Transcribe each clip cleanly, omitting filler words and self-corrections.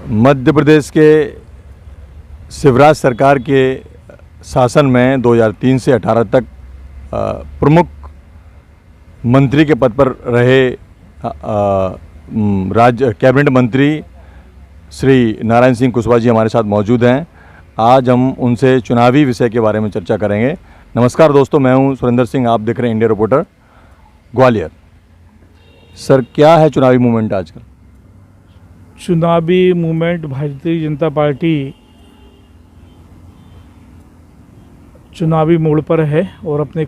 मध्य प्रदेश के शिवराज सरकार के शासन में 2003 से 18 तक प्रमुख मंत्री के पद पर रहे राज्य कैबिनेट मंत्री श्री नारायण सिंह कुशवाहा जी हमारे साथ मौजूद हैं। आज हम उनसे चुनावी विषय के बारे में चर्चा करेंगे। नमस्कार दोस्तों, मैं हूं सुरेंद्र सिंह, आप देख रहे हैं इंडिया रिपोर्टर ग्वालियर। सर, क्या है चुनावी मूवमेंट आजकल? चुनावी मूवमेंट भारतीय जनता पार्टी चुनावी मोड़ पर है और अपने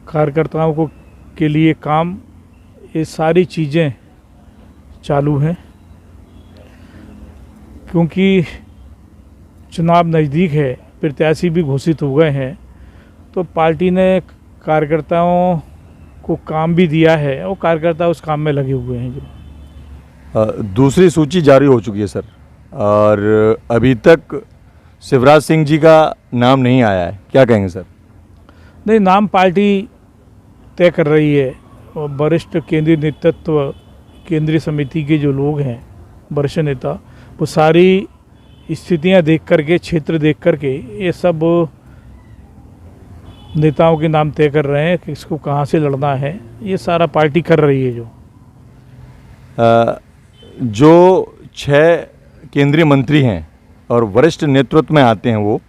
कार्यकर्ताओं को के लिए काम, ये सारी चीज़ें चालू हैं। क्योंकि चुनाव नज़दीक है, प्रत्याशी भी घोषित हो गए हैं, तो पार्टी ने कार्यकर्ताओं को काम भी दिया है और कार्यकर्ता उस काम में लगे हुए हैं। जो दूसरी सूची जारी हो चुकी है सर, और अभी तक शिवराज सिंह जी का नाम नहीं आया है, क्या कहेंगे सर? नहीं, नाम पार्टी तय कर रही है और वरिष्ठ केंद्रीय नेतृत्व, केंद्रीय समिति के जो लोग हैं, वरिष्ठ नेता, वो सारी स्थितियां देख करके, क्षेत्र देख करके ये सब नेताओं के नाम तय कर रहे हैं कि इसको कहाँ से लड़ना है। ये सारा पार्टी कर रही है। जो 6 केंद्रीय मंत्री हैं और वरिष्ठ नेतृत्व में आते हैं वो,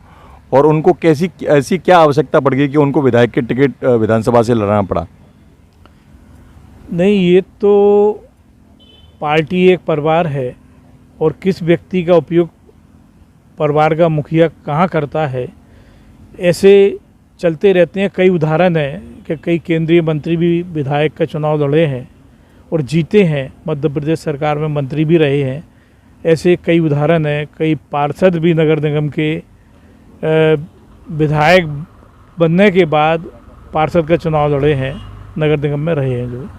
और उनको ऐसी क्या आवश्यकता पड़ गई कि उनको विधायक के टिकट विधानसभा से लड़ना पड़ा? नहीं, ये तो पार्टी एक परिवार है और किस व्यक्ति का उपयोग परिवार का मुखिया कहाँ करता है, ऐसे चलते रहते हैं। कई उदाहरण हैं कि कई केंद्रीय मंत्री भी विधायक का चुनाव लड़े हैं और जीते हैं, मध्य प्रदेश सरकार में मंत्री भी रहे हैं। ऐसे कई उदाहरण हैं। कई पार्षद भी नगर निगम के विधायक बनने के बाद पार्षद का चुनाव लड़े हैं, नगर निगम में रहे हैं। जो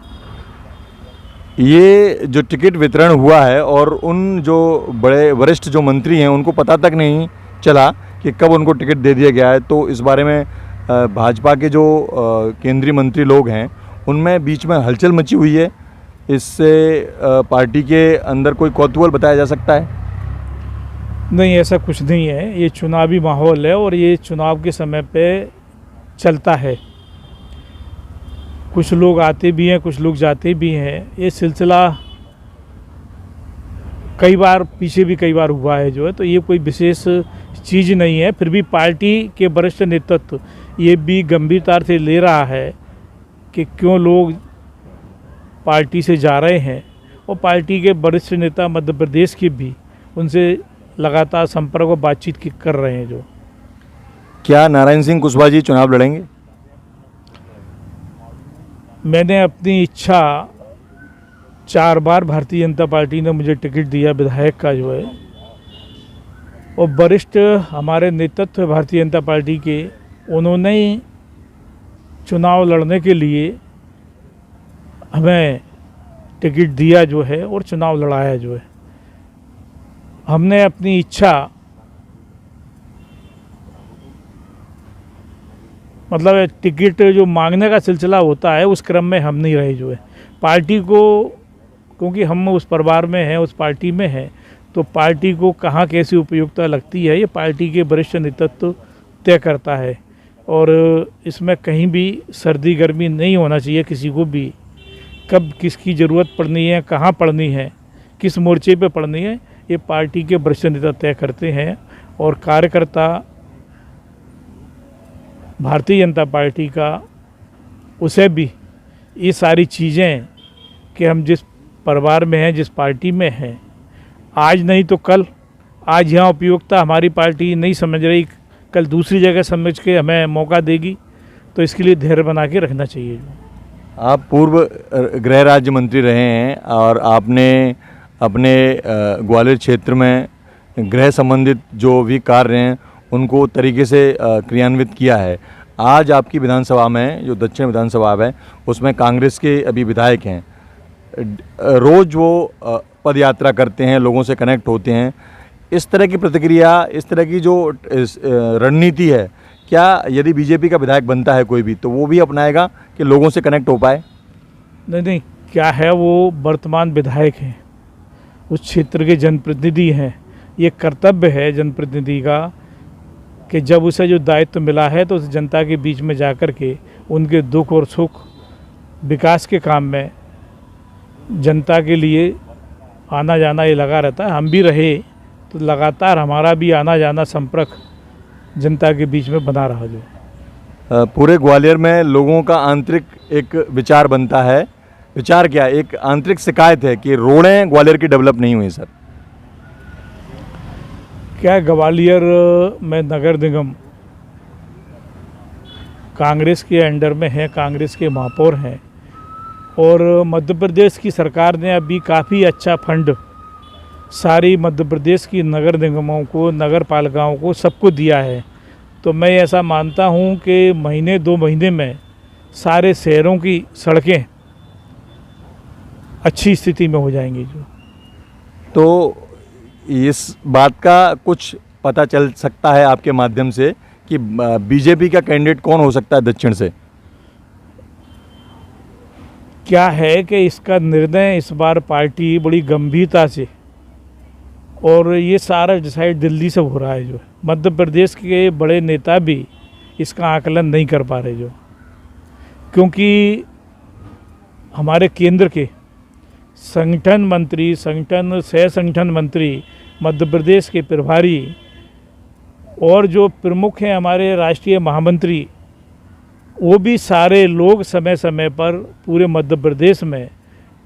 ये जो टिकट वितरण हुआ है, और उन जो बड़े वरिष्ठ जो मंत्री हैं उनको पता तक नहीं चला कि कब उनको टिकट दे दिया गया है, तो इस बारे में भाजपा के जो केंद्रीय मंत्री लोग हैं उनमें बीच में हलचल मची हुई है। इससे पार्टी के अंदर कोई कौतूहल बताया जा सकता है? नहीं, ऐसा कुछ नहीं है। ये चुनावी माहौल है और ये चुनाव के समय पे चलता है। कुछ लोग आते भी हैं, कुछ लोग जाते भी हैं। ये सिलसिला कई बार पीछे भी कई बार हुआ है जो है, तो ये कोई विशेष चीज़ नहीं है। फिर भी पार्टी के वरिष्ठ नेतृत्व ये भी गंभीरता से ले रहा है कि क्यों लोग पार्टी से जा रहे हैं, और पार्टी के वरिष्ठ नेता मध्य प्रदेश के भी उनसे लगातार संपर्क और बातचीत कर रहे हैं। जो क्या नारायण सिंह कुशवाहा जी चुनाव लड़ेंगे? मैंने अपनी इच्छा 4 बार भारतीय जनता पार्टी ने मुझे टिकट दिया विधायक का जो है, और वरिष्ठ हमारे नेतृत्व भारतीय जनता पार्टी के, उन्होंने ही चुनाव लड़ने के लिए हमें टिकट दिया जो है और चुनाव लड़ाया जो है। हमने अपनी इच्छा, मतलब टिकट जो मांगने का सिलसिला होता है उस क्रम में हम नहीं रहे जो है। पार्टी को, क्योंकि हम उस परिवार में हैं, उस पार्टी में हैं, तो पार्टी को कहाँ कैसी उपयोगिता लगती है ये पार्टी के वरिष्ठ नेतृत्व तय करता है। और इसमें कहीं भी सर्दी गर्मी नहीं होना चाहिए किसी को भी। कब किसकी ज़रूरत पड़नी है, कहाँ पड़नी है, किस मोर्चे पे पड़नी है, ये पार्टी के वरिष्ठ नेता तय करते हैं। और कार्यकर्ता भारतीय जनता पार्टी का, उसे भी ये सारी चीज़ें कि हम जिस परिवार में हैं, जिस पार्टी में हैं, आज नहीं तो कल, आज यहाँ उपयोगिता हमारी पार्टी नहीं समझ रही, कल दूसरी जगह समझ के हमें मौका देगी, तो इसके लिए धैर्य बना के रखना चाहिए। आप पूर्व गृह राज्य मंत्री रहे हैं और आपने अपने ग्वालियर क्षेत्र में गृह संबंधित जो भी कार्य हैं उनको तरीके से क्रियान्वित किया है। आज आपकी विधानसभा में, जो दक्षिण विधानसभा है, उसमें कांग्रेस के अभी विधायक हैं। रोज़ वो पद यात्रा करते हैं, लोगों से कनेक्ट होते हैं। इस तरह की प्रतिक्रिया, इस तरह की जो रणनीति है, क्या यदि बीजेपी का विधायक बनता है कोई भी, तो वो भी अपनाएगा कि लोगों से कनेक्ट हो पाए? नहीं, क्या है, वो वर्तमान विधायक हैं, उस क्षेत्र के जनप्रतिनिधि हैं, ये कर्तव्य है जनप्रतिनिधि का कि जब उसे जो दायित्व मिला है तो उस जनता के बीच में जाकर के उनके दुख और सुख, विकास के काम में जनता के लिए आना जाना ये लगा रहता है। हम भी रहे तो लगातार हमारा भी आना जाना संपर्क जनता के बीच में बना रहा। जो पूरे ग्वालियर में लोगों का आंतरिक एक विचार बनता है, विचार क्या, एक आंतरिक शिकायत है कि रोडें ग्वालियर की डेवलप नहीं हुई सर। क्या ग्वालियर में नगर निगम कांग्रेस के अंडर में है, कांग्रेस के महापौर हैं और मध्य प्रदेश की सरकार ने अभी काफ़ी अच्छा फंड सारी मध्य प्रदेश की नगर निगमों को, नगर पालिकाओं को, सबको दिया है। तो मैं ऐसा मानता हूं कि महीने 2 महीने में सारे शहरों की सड़कें अच्छी स्थिति में हो जाएंगी। जो तो इस बात का कुछ पता चल सकता है आपके माध्यम से कि बीजेपी का कैंडिडेट कौन हो सकता है दक्षिण से? क्या है कि इसका निर्णय इस बार पार्टी बड़ी गंभीरता से, और ये सारा डिसाइड दिल्ली से हो रहा है। जो मध्य प्रदेश के बड़े नेता भी इसका आकलन नहीं कर पा रहे, जो क्योंकि हमारे केंद्र के संगठन मंत्री, सह संगठन मंत्री, मध्य प्रदेश के प्रभारी और जो प्रमुख हैं हमारे राष्ट्रीय महामंत्री, वो भी सारे लोग समय समय पर पूरे मध्य प्रदेश में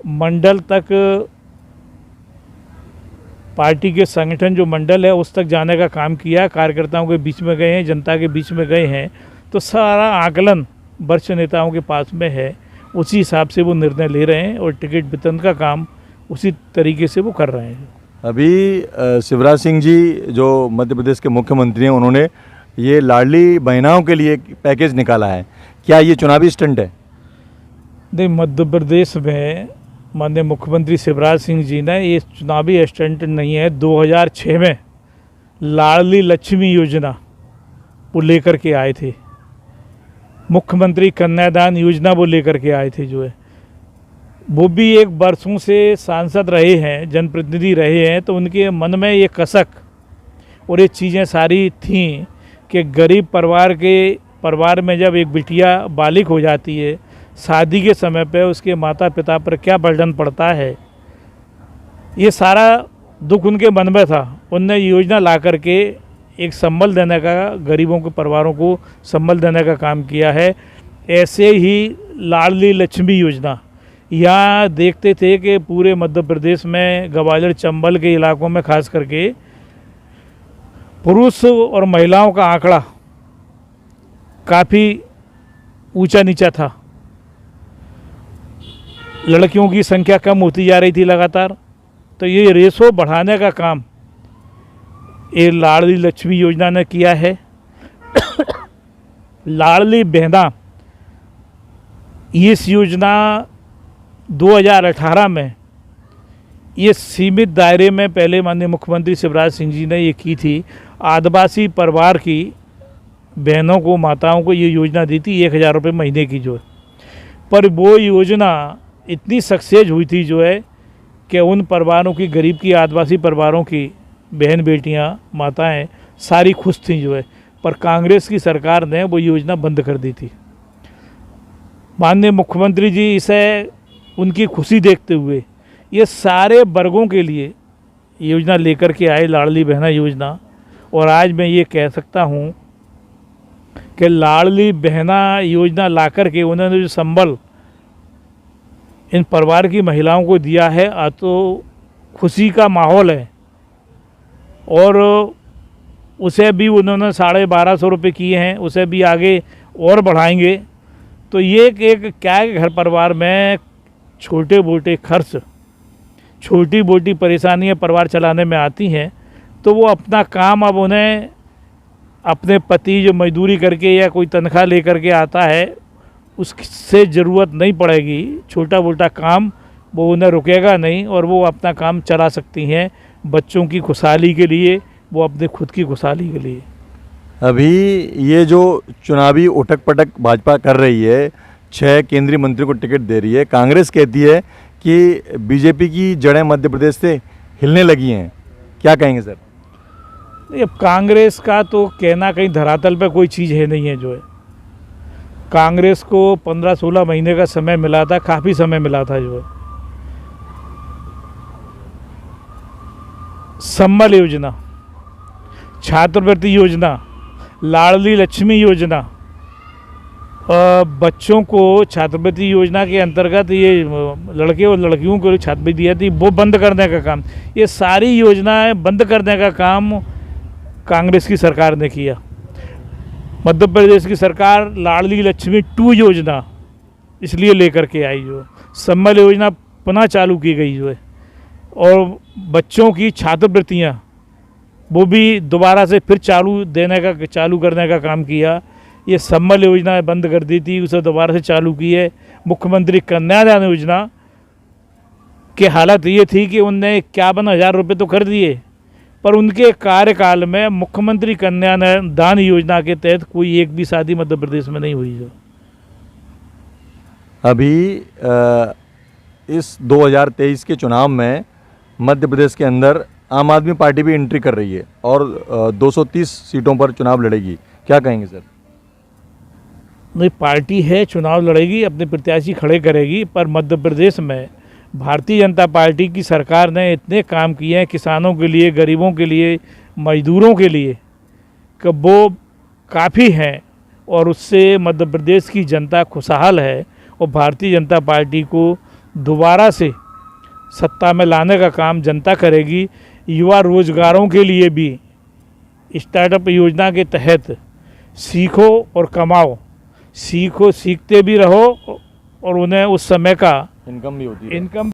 मंडल तक, पार्टी के संगठन जो मंडल है उस तक जाने का काम किया, कार्यकर्ताओं के बीच में गए हैं, जनता के बीच में गए हैं। तो सारा आकलन वरिष्ठ नेताओं के पास में है, उसी हिसाब से वो निर्णय ले रहे हैं और टिकट वितरण का काम उसी तरीके से वो कर रहे हैं। अभी शिवराज सिंह जी जो मध्य प्रदेश के मुख्यमंत्री हैं, उन्होंने ये लाडली बहनाओं के लिए एक पैकेज निकाला है, क्या ये चुनावी स्टंट है? नहीं, मध्य प्रदेश में माननीय मुख्यमंत्री शिवराज सिंह जी ने ये चुनावी स्टंट नहीं है। 2006 में लाडली लक्ष्मी योजना वो लेकर के आए थे, मुख्यमंत्री कन्यादान योजना वो लेकर के आए थे। जो है वो भी एक वर्षों से सांसद रहे हैं, जनप्रतिनिधि रहे हैं, तो उनके मन में ये कसक और ये चीज़ें सारी थीं कि गरीब परिवार में जब एक बिटिया बालिग हो जाती है, शादी के समय पे उसके माता पिता पर क्या बर्डन पड़ता है, ये सारा दुख उनके मन में था। उनने योजना ला करके एक संबल देने का, गरीबों के परिवारों को संबल देने का काम किया है। ऐसे ही लाडली लक्ष्मी योजना यहाँ देखते थे कि पूरे मध्य प्रदेश में ग्वालियर चंबल के इलाकों में खास करके पुरुष और महिलाओं का आंकड़ा काफ़ी ऊंचा नीचा था, लड़कियों की संख्या कम होती जा रही थी लगातार। तो ये रेशो बढ़ाने का काम ये लाडली लक्ष्मी योजना ने किया है। लाडली बहना, इस योजना 2018 में ये सीमित दायरे में पहले माननीय मुख्यमंत्री शिवराज सिंह जी ने ये की थी। आदिवासी परिवार की बहनों को, माताओं को ये योजना दी थी 1000 रुपये महीने की। जो है पर वो योजना इतनी सक्सेस हुई थी जो है कि उन परिवारों की, गरीब की, आदिवासी परिवारों की बहन बेटियां, माताएं सारी खुश थीं। जो है पर कांग्रेस की सरकार ने वो योजना बंद कर दी थी। माननीय मुख्यमंत्री जी इसे उनकी खुशी देखते हुए ये सारे वर्गों के लिए योजना लेकर के आए, लाडली बहना योजना। और आज मैं ये कह सकता हूँ कि लाडली बहना योजना ला कर के उन्होंने जो संबल इन परिवार की महिलाओं को दिया है, तो खुशी का माहौल है। और उसे भी उन्होंने 1250 रुपये किए हैं, उसे भी आगे और बढ़ाएंगे। तो ये एक क्या है, घर परिवार में छोटे मोटे खर्च, छोटी मोटी परेशानियां परिवार चलाने में आती हैं, तो वो अपना काम अब उन्हें अपने पति जो मजदूरी करके या कोई तनख्वाह लेकर के आता है उससे ज़रूरत नहीं पड़ेगी। छोटा मोटा काम वो उन्हें रुकेगा नहीं और वो अपना काम चला सकती हैं, बच्चों की खुशहाली के लिए, वो अपने खुद की खुशहाली के लिए। अभी ये जो चुनावी उठक पटक भाजपा कर रही है, 6 केंद्रीय मंत्री को टिकट दे रही है, कांग्रेस कहती है कि बीजेपी की जड़ें मध्य प्रदेश से हिलने लगी हैं, क्या कहेंगे सर? नहीं, अब कांग्रेस का तो कहना कहीं धरातल पे कोई चीज़ है नहीं है जो है। कांग्रेस को 15-16 महीने का समय मिला था, काफ़ी समय मिला था जो है। संबल योजना, छात्रवृत्ति योजना, लाडली लक्ष्मी योजना, बच्चों को छात्रवृत्ति योजना के अंतर्गत ये लड़के और लड़कियों को छात्रवृत्ति दी जाती, वो बंद करने का काम, ये सारी योजनाएं बंद करने का काम कांग्रेस की सरकार ने किया। मध्य प्रदेश की सरकार लाडली लक्ष्मी 2 योजना इसलिए लेकर के आई जो संबल योजना पुनः चालू की गई जो है, और बच्चों की छात्रवृत्तियाँ वो भी दोबारा से फिर चालू करने का काम किया। ये संबल योजना बंद कर दी थी, उसे दोबारा से चालू की है। मुख्यमंत्री कन्यादान योजना की हालत ये थी कि उनने 51,000 रुपये तो कर दिए, पर उनके कार्यकाल में मुख्यमंत्री कन्यादान योजना के तहत कोई एक भी शादी मध्य प्रदेश में नहीं हुई जो। अभी इस 2023 के चुनाव में मध्य प्रदेश के अंदर आम आदमी पार्टी भी एंट्री कर रही है और 230 सीटों पर चुनाव लड़ेगी, क्या कहेंगे सर? नहीं, पार्टी है, चुनाव लड़ेगी, अपने प्रत्याशी खड़े करेगी, पर मध्य प्रदेश में भारतीय जनता पार्टी की सरकार ने इतने काम किए हैं किसानों के लिए, गरीबों के लिए, मजदूरों के लिए कि वो काफ़ी हैं, और उससे मध्य प्रदेश की जनता खुशहाल है और भारतीय जनता पार्टी को दोबारा से सत्ता में लाने का काम जनता करेगी। युवा रोजगारों के लिए भी स्टार्टअप योजना के तहत सीखो और कमाओ, सीखते भी रहो और उन्हें उस समय का इनकम भी होती है। इनकम